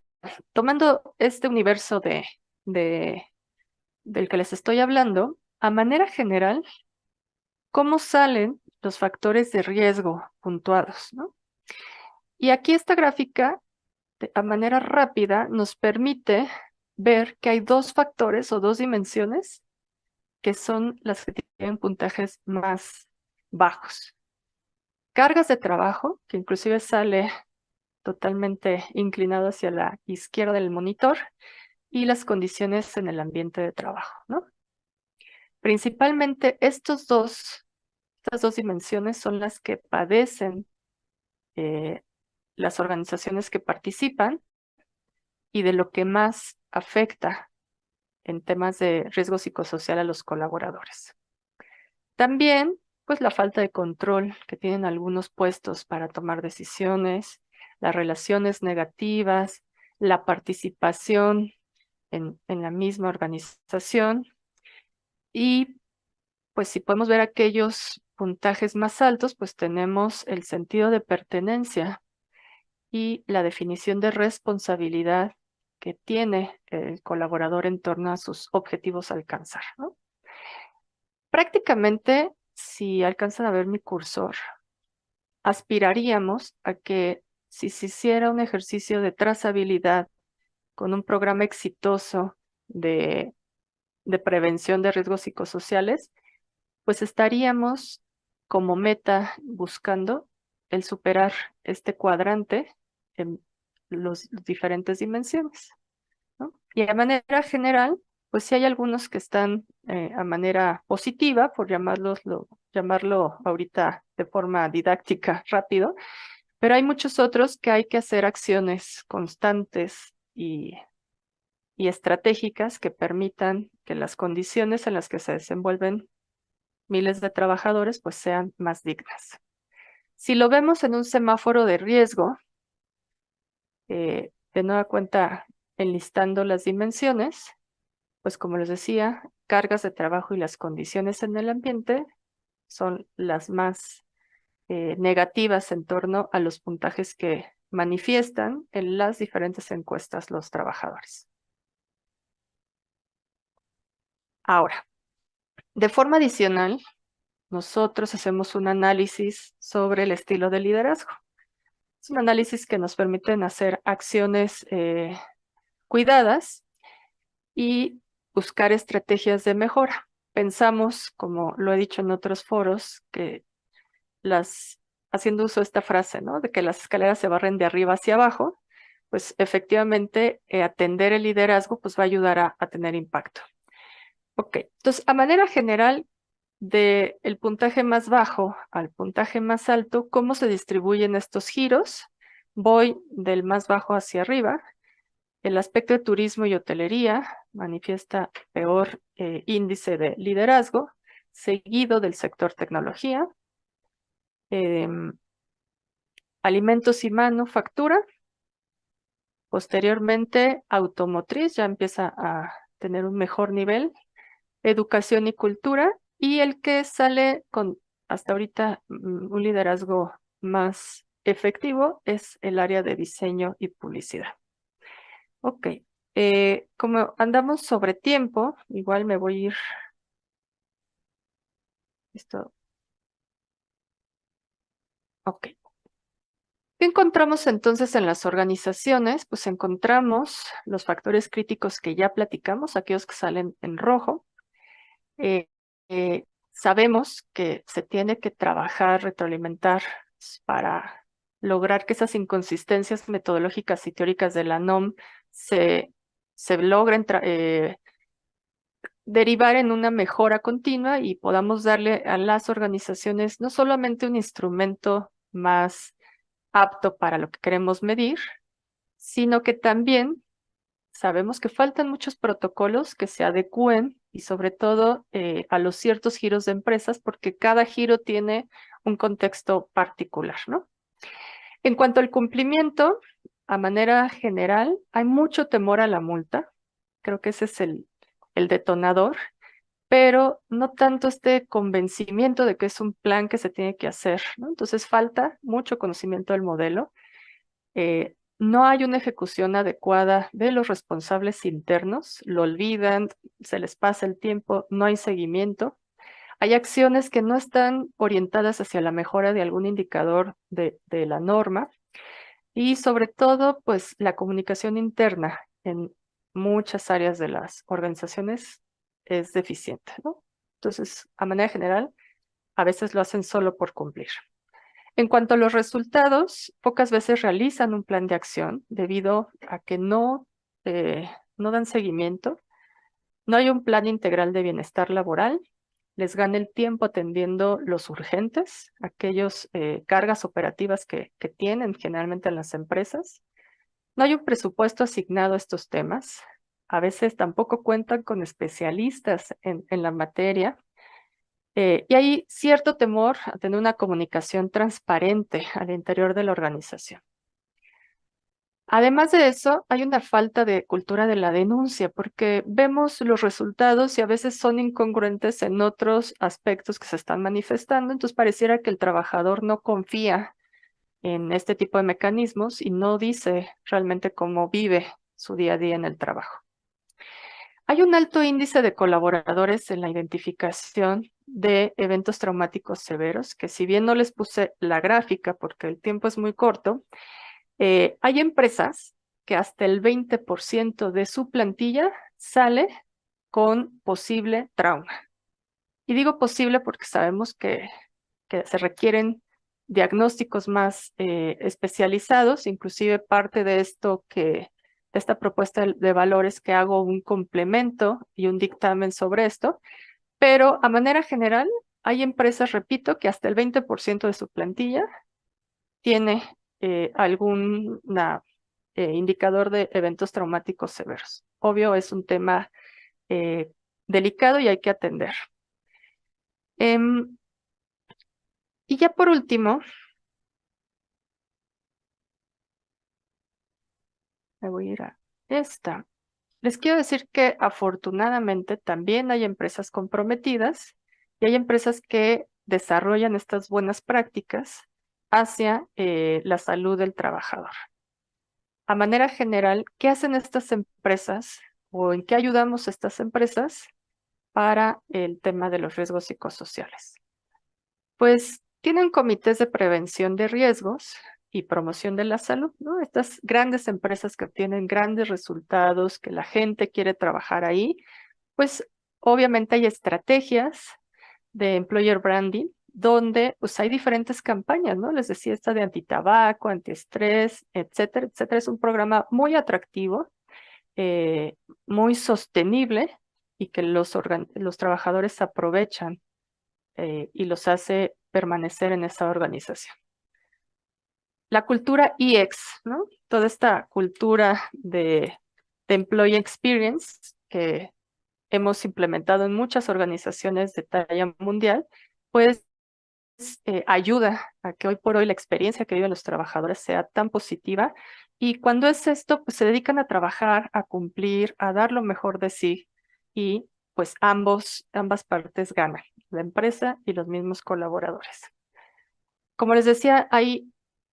tomando este universo de, del que les estoy hablando, a manera general, ¿cómo salen los factores de riesgo puntuados, ¿no? Y aquí esta gráfica, a manera rápida, nos permite ver que hay 2 factores o 2 dimensiones que son las que tienen puntajes más bajos. Cargas de trabajo, que inclusive sale totalmente inclinado hacia la izquierda del monitor, y las condiciones en el ambiente de trabajo, ¿no? Principalmente estas dos dimensiones son las que padecen eh, las organizaciones que participan y de lo que más afecta en temas de riesgo psicosocial a los colaboradores. También, pues la falta de control que tienen algunos puestos para tomar decisiones, las relaciones negativas, la participación en la misma organización y pues si podemos ver aquellos puntajes más altos, pues tenemos el sentido de pertenencia y la definición de responsabilidad que tiene el colaborador en torno a sus objetivos a alcanzar, ¿no? Prácticamente, si alcanzan a ver mi cursor, aspiraríamos a que si se hiciera un ejercicio de trazabilidad con un programa exitoso de prevención de riesgos psicosociales, pues estaríamos como meta buscando el superar este cuadrante en las diferentes dimensiones, ¿no? Y de manera general, pues sí hay algunos que están a manera positiva, por llamarlo ahorita de forma didáctica rápido, pero hay muchos otros que hay que hacer acciones constantes y estratégicas que permitan que las condiciones en las que se desenvuelven miles de trabajadores pues sean más dignas. Si lo vemos en un semáforo de riesgo, de nueva cuenta enlistando las dimensiones, pues como les decía, cargas de trabajo y las condiciones en el ambiente son las más negativas en torno a los puntajes que manifiestan en las diferentes encuestas los trabajadores. Ahora, de forma adicional, nosotros hacemos un análisis sobre el estilo de liderazgo. Es un análisis que nos permite hacer acciones cuidadas y buscar estrategias de mejora. Pensamos, como lo he dicho en otros foros, que haciendo uso de esta frase, ¿no? De que las escaleras se barren de arriba hacia abajo, pues efectivamente atender el liderazgo pues va a ayudar a tener impacto. Ok, entonces a manera general, del puntaje más bajo al puntaje más alto, ¿cómo se distribuyen estos giros? Voy del más bajo hacia arriba. El aspecto de turismo y hotelería manifiesta peor índice de liderazgo, seguido del sector tecnología, alimentos y manufactura. Posteriormente, automotriz ya empieza a tener un mejor nivel, educación y cultura, y el que sale con hasta ahorita un liderazgo más efectivo es el área de diseño y publicidad. Ok, como andamos sobre tiempo, igual me voy a ir. Esto. Ok. ¿Qué encontramos entonces en las organizaciones? Pues encontramos los factores críticos que ya platicamos, aquellos que salen en rojo. Sabemos que se tiene que trabajar, retroalimentar para lograr que esas inconsistencias metodológicas y teóricas de la NOM se logren derivar en una mejora continua y podamos darle a las organizaciones no solamente un instrumento más apto para lo que queremos medir, sino que también sabemos que faltan muchos protocolos que se adecúen y sobre todo a los ciertos giros de empresas, porque cada giro tiene un contexto particular, ¿no? En cuanto al cumplimiento, a manera general, hay mucho temor a la multa. Creo que ese es el detonador, pero no tanto este convencimiento de que es un plan que se tiene que hacer, ¿no? Entonces falta mucho conocimiento del modelo. No hay una ejecución adecuada de los responsables internos, lo olvidan, se les pasa el tiempo, no hay seguimiento. Hay acciones que no están orientadas hacia la mejora de algún indicador de la norma y sobre todo, pues la comunicación interna en muchas áreas de las organizaciones es deficiente, ¿no? Entonces, a manera general, a veces lo hacen solo por cumplir. En cuanto a los resultados, pocas veces realizan un plan de acción debido a que no dan seguimiento, no hay un plan integral de bienestar laboral, les gana el tiempo atendiendo los urgentes, aquellas cargas operativas que tienen generalmente en las empresas. No hay un presupuesto asignado a estos temas, a veces tampoco cuentan con especialistas en la materia. Y hay cierto temor a tener una comunicación transparente al interior de la organización. Además de eso, hay una falta de cultura de la denuncia, porque vemos los resultados y a veces son incongruentes en otros aspectos que se están manifestando, entonces pareciera que el trabajador no confía en este tipo de mecanismos y no dice realmente cómo vive su día a día en el trabajo. Hay un alto índice de colaboradores en la identificación de eventos traumáticos severos, que si bien no les puse la gráfica porque el tiempo es muy corto, hay empresas que hasta el 20% de su plantilla sale con posible trauma. Y digo posible porque sabemos que se requieren diagnósticos más especializados, inclusive parte de esta propuesta de valores que hago un complemento y un dictamen sobre esto, pero a manera general hay empresas, repito, que hasta el 20% de su plantilla tiene algún indicador de eventos traumáticos severos. Obvio, es un tema delicado y hay que atender. Y ya por último, me voy a ir a esta. Les quiero decir que afortunadamente también hay empresas comprometidas y hay empresas que desarrollan estas buenas prácticas hacia la salud del trabajador. A manera general, ¿qué hacen estas empresas o en qué ayudamos a estas empresas para el tema de los riesgos psicosociales? Pues tienen comités de prevención de riesgos y promoción de la salud, ¿no? Estas grandes empresas que obtienen grandes resultados, que la gente quiere trabajar ahí, pues obviamente hay estrategias de employer branding donde pues hay diferentes campañas, ¿no? Les decía esta de antitabaco, antiestrés, etcétera, etcétera. Es un programa muy atractivo, muy sostenible y que los trabajadores aprovechan y los hace permanecer en esa organización. La cultura EX, ¿no? Toda esta cultura de employee experience que hemos implementado en muchas organizaciones de talla mundial, pues ayuda a que hoy por hoy la experiencia que viven los trabajadores sea tan positiva. Y cuando es esto, pues se dedican a trabajar, a cumplir, a dar lo mejor de sí y pues ambas partes ganan, la empresa y los mismos colaboradores. Como les decía, hay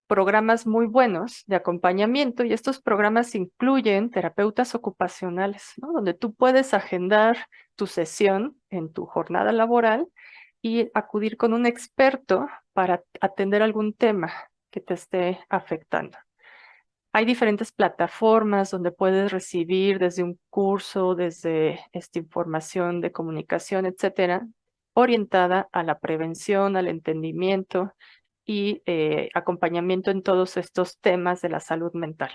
programas muy buenos de acompañamiento y estos programas incluyen terapeutas ocupacionales, ¿no? Donde tú puedes agendar tu sesión en tu jornada laboral y acudir con un experto para atender algún tema que te esté afectando. Hay diferentes plataformas donde puedes recibir desde un curso, desde esta información de comunicación, etcétera, orientada a la prevención, al entendimiento y acompañamiento en todos estos temas de la salud mental.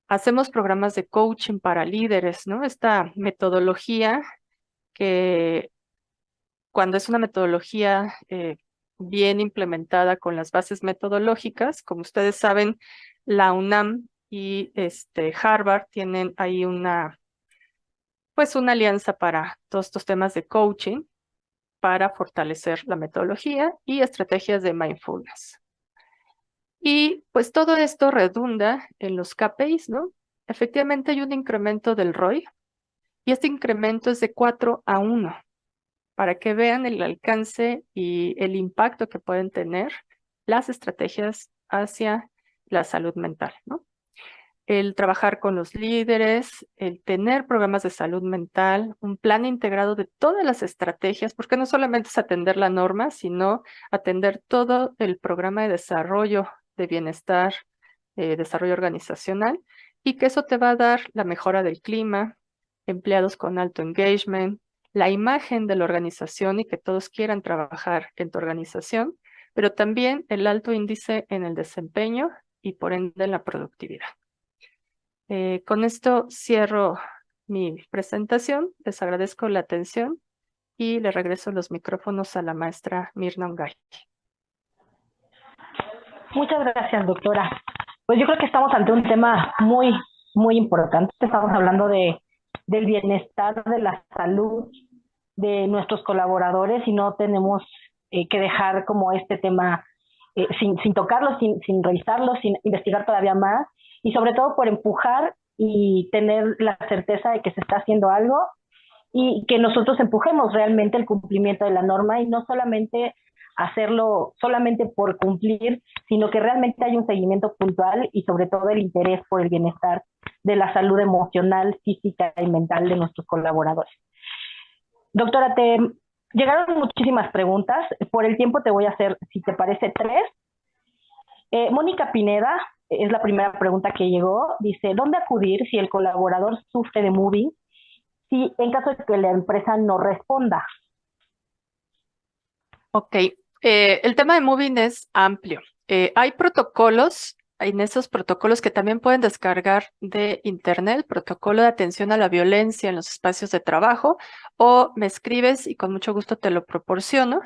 Hacemos programas de coaching para líderes, ¿no? Esta metodología que cuando es una metodología bien implementada con las bases metodológicas, como ustedes saben, la UNAM y Harvard tienen ahí una alianza para todos estos temas de coaching para fortalecer la metodología y estrategias de mindfulness. Y pues todo esto redunda en los KPIs, ¿no? Efectivamente hay un incremento del ROI y este incremento es de 4-1 para que vean el alcance y el impacto que pueden tener las estrategias hacia la salud mental, ¿no? El trabajar con los líderes, el tener programas de salud mental, un plan integrado de todas las estrategias, porque no solamente es atender la norma, sino atender todo el programa de desarrollo de bienestar, desarrollo organizacional, y que eso te va a dar la mejora del clima, empleados con alto engagement, la imagen de la organización y que todos quieran trabajar en tu organización, pero también el alto índice en el desempeño y por ende en la productividad. Con esto cierro mi presentación. Les agradezco la atención y le regreso los micrófonos a la maestra Mirna Ongay. Muchas gracias, doctora. Pues yo creo que estamos ante un tema muy, muy importante. Estamos hablando del bienestar, de la salud de nuestros colaboradores y no tenemos que dejar como este tema sin tocarlo, sin revisarlo, sin investigar todavía más y sobre todo por empujar y tener la certeza de que se está haciendo algo y que nosotros empujemos realmente el cumplimiento de la norma y no solamente hacerlo solamente por cumplir, sino que realmente hay un seguimiento puntual y sobre todo el interés por el bienestar de la salud emocional, física y mental de nuestros colaboradores. Doctora, te llegaron muchísimas preguntas. Por el tiempo te voy a hacer, si te parece, 3. Mónica Pineda es la primera pregunta que llegó. Dice, ¿dónde acudir si el colaborador sufre de moving? Si en caso de que la empresa no responda. Ok, el tema de moving es amplio. Hay protocolos, en esos protocolos que también pueden descargar de internet, protocolo de atención a la violencia en los espacios de trabajo, o me escribes y con mucho gusto te lo proporciono,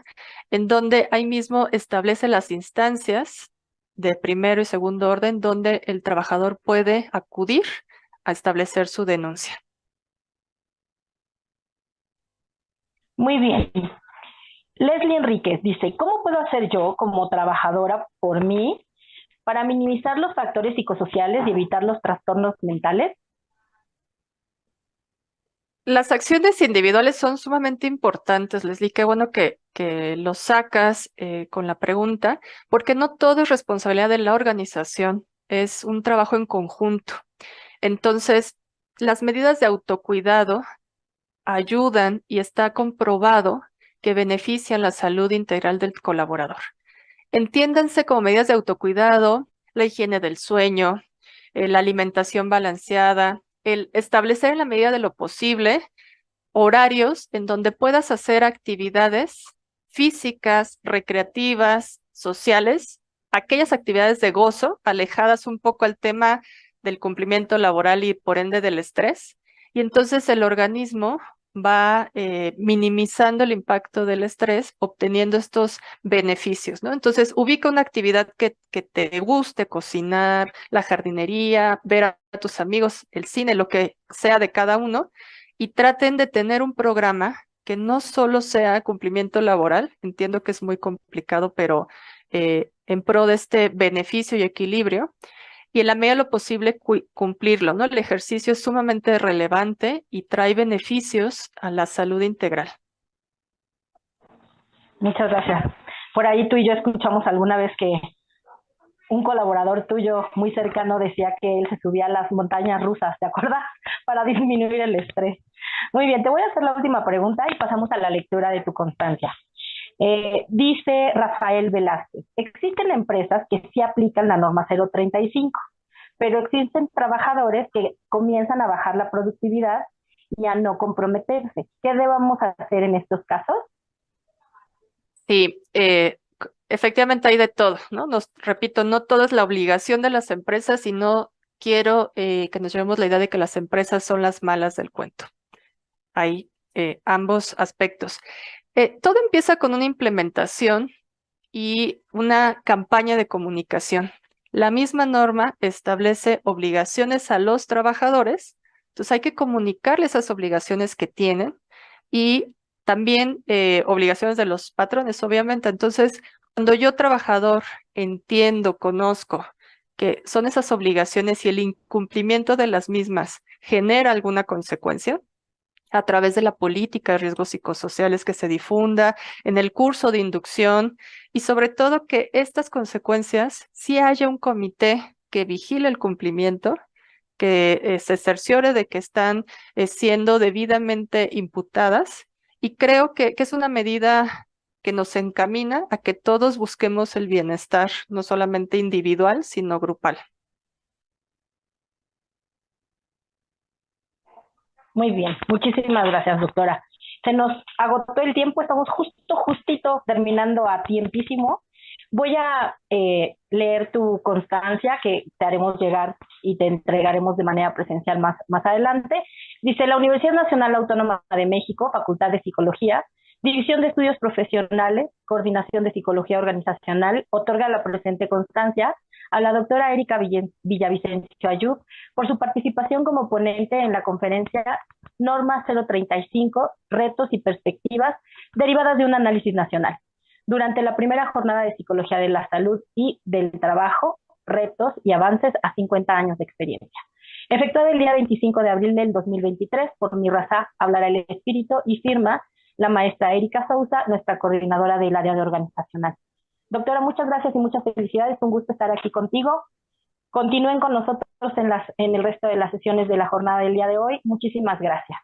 en donde ahí mismo establece las instancias de primero y segundo orden donde el trabajador puede acudir a establecer su denuncia. Muy bien. Leslie Enríquez dice, ¿cómo puedo hacer yo como trabajadora por mí para minimizar los factores psicosociales y evitar los trastornos mentales? Las acciones individuales son sumamente importantes, Leslie. Qué bueno que lo sacas con la pregunta, porque no todo es responsabilidad de la organización, es un trabajo en conjunto. Entonces, las medidas de autocuidado ayudan y está comprobado que benefician la salud integral del colaborador. Entiéndanse como medidas de autocuidado, la higiene del sueño, la alimentación balanceada, el establecer en la medida de lo posible horarios en donde puedas hacer actividades físicas, recreativas, sociales, aquellas actividades de gozo, alejadas un poco al tema del cumplimiento laboral y por ende del estrés. Y entonces el organismo va minimizando el impacto del estrés, obteniendo estos beneficios, ¿no? Entonces, ubica una actividad que te guste, cocinar, la jardinería, ver a tus amigos, el cine, lo que sea de cada uno, y traten de tener un programa que no solo sea cumplimiento laboral, entiendo que es muy complicado, pero en pro de este beneficio y equilibrio, y en la medida de lo posible cumplirlo, ¿no? El ejercicio es sumamente relevante y trae beneficios a la salud integral. Muchas gracias. Por ahí tú y yo escuchamos alguna vez que un colaborador tuyo muy cercano decía que él se subía a las montañas rusas, ¿te acuerdas? Para disminuir el estrés. Muy bien, te voy a hacer la última pregunta y pasamos a la lectura de tu constancia. Dice Rafael Velázquez, existen empresas que sí aplican la norma 035, pero existen trabajadores que comienzan a bajar la productividad y a no comprometerse. ¿Qué debemos hacer en estos casos? Sí, efectivamente hay de todo, ¿no? Repito, no todo es la obligación de las empresas y no quiero que nos llevemos la idea de que las empresas son las malas del cuento. Hay ambos aspectos. Todo empieza con una implementación y una campaña de comunicación. La misma norma establece obligaciones a los trabajadores, entonces hay que comunicarles esas obligaciones que tienen y también obligaciones de los patrones, obviamente. Entonces, cuando yo trabajador entiendo, conozco que son esas obligaciones y el incumplimiento de las mismas genera alguna consecuencia, a través de la política de riesgos psicosociales que se difunda, en el curso de inducción y sobre todo que estas consecuencias sí haya un comité que vigile el cumplimiento, que se cerciore de que están siendo debidamente imputadas y creo que es una medida que nos encamina a que todos busquemos el bienestar, no solamente individual, sino grupal. Muy bien, muchísimas gracias, doctora. Se nos agotó el tiempo, estamos justito terminando a tiempísimo. Voy a leer tu constancia que te haremos llegar y te entregaremos de manera presencial más adelante. Dice, la Universidad Nacional Autónoma de México, Facultad de Psicología, División de Estudios Profesionales, Coordinación de Psicología Organizacional, otorga la presente constancia a la doctora Erika Villavicencio Ayub por su participación como ponente en la conferencia Norma 035, Retos y Perspectivas derivadas de un análisis nacional. Durante la primera jornada de Psicología de la Salud y del Trabajo, Retos y Avances a 50 años de experiencia. Efectuada el día 25 de abril del 2023 por Mi Raza Hablará el Espíritu y firma la maestra Erika Sousa, nuestra coordinadora del área de organizacional. Doctora, muchas gracias y muchas felicidades. Un gusto estar aquí contigo. Continúen con nosotros en el resto de las sesiones de la jornada del día de hoy. Muchísimas gracias.